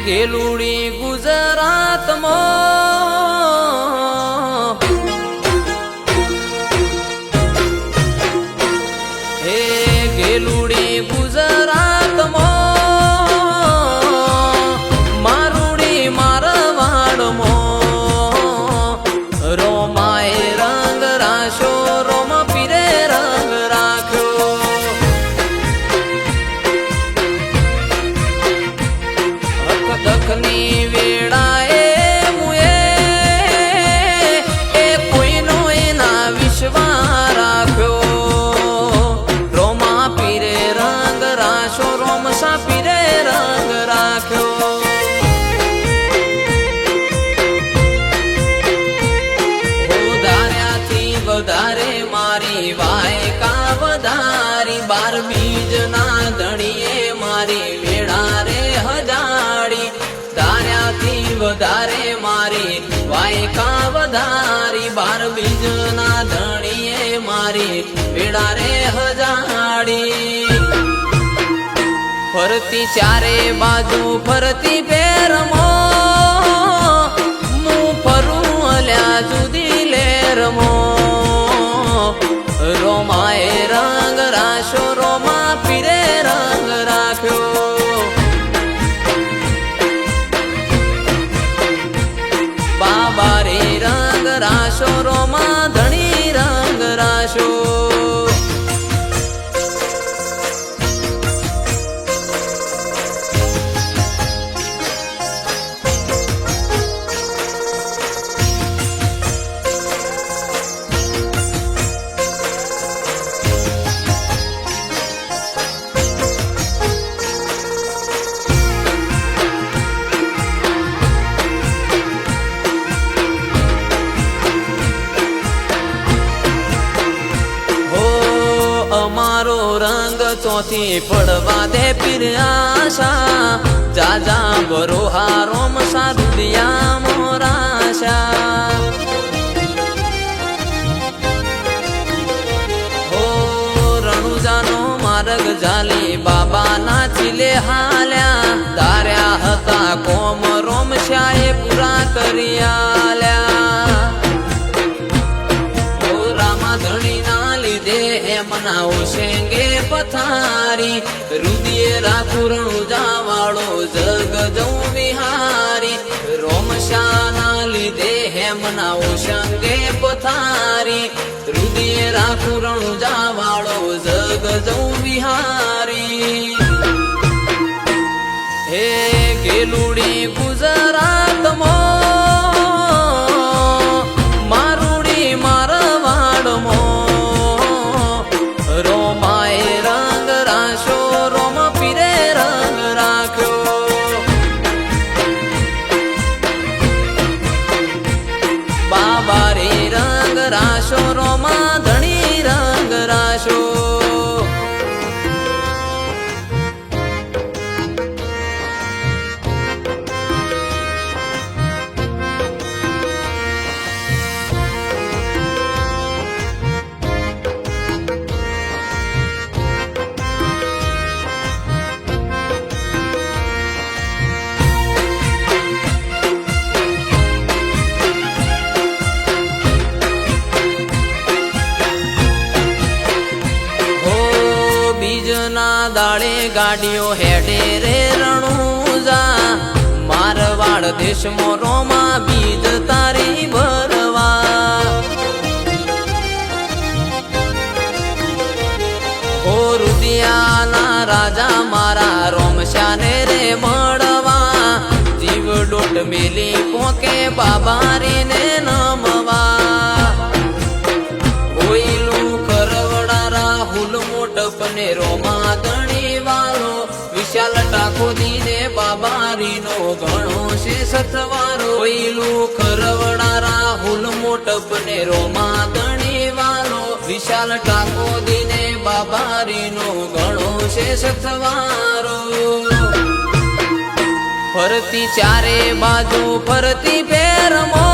गेलुड़ी गुजरात में हे गेलुड़ी गुजरात में मारुड़ी मारवाड़ में रोमाए रंग राशो रोम पीरे रंग राख्यो दखनी वेड़ाए मुए ए कोईनो एना विश्वास राख्यो रोमा पीरे रंग राशो रोमसा पीरे रंग राख्यो धार्याथी वधारे मारी वायका वधारी 12 बीजना धणीए मारी वेड़ा रे हजारी धार्याथी वधारे मारी वायका वधारी 12 बीजना धणीए मारी वेड़ा रे हजारी फरती चारे बाजू फरती पेरमो मु फरू अल्या जुदी लेरमो रोमाए रंग राशो रोमा पीरे रंग राख्यो बाबा रे रंग राशो रोमा धणी रंग राशो अमारो रंग चौथी पड़वा दे पीर आशा जाजा बरोहा रोम सारुदिया मोराशा हो रणुजानो मार्ग जाली बाबा नाचिले हाल्या धार्या हता कोम रोम शाये पूरा करियाल्या हो रामा धणी ना लीधे मनाओ शेंगे पथारी रुदिए राखू रणुजा वाळो जग जऊ विहारी रोमशाना लीधे हे मनाओ शेंगे पथारी रुदिए राखू रणुजा वाळो जग जऊ विहारी हे गेलुड़ी गुजरात मो मारुड़ी मारवाड़ मो रोमाए रंग राशो रोम पीरे रंग राख्यो बाबा रे रंग राशो रोमा धणी रंग राशो दाड़े गाड़ियों हेडे रे रणुजा मारवाड़ देश मोरोमा बीज तारी भरवा ओ रुदियाना राजा मारा रोमशाने रे मड़वा जीव डोट मेली पोके बाबारी ने नमवा ओइलू करवड़ा राहुल मोटपने रोमा विशाल टाको दीने बाबारी नो घणो से सतवारो ओइलू खरवड़ा राहुल मोटपने रोमा धणी वालो विशाल टाको दीने बाबारी नो घणो से सतवारो फरती चारे बाजू फरती पेरमो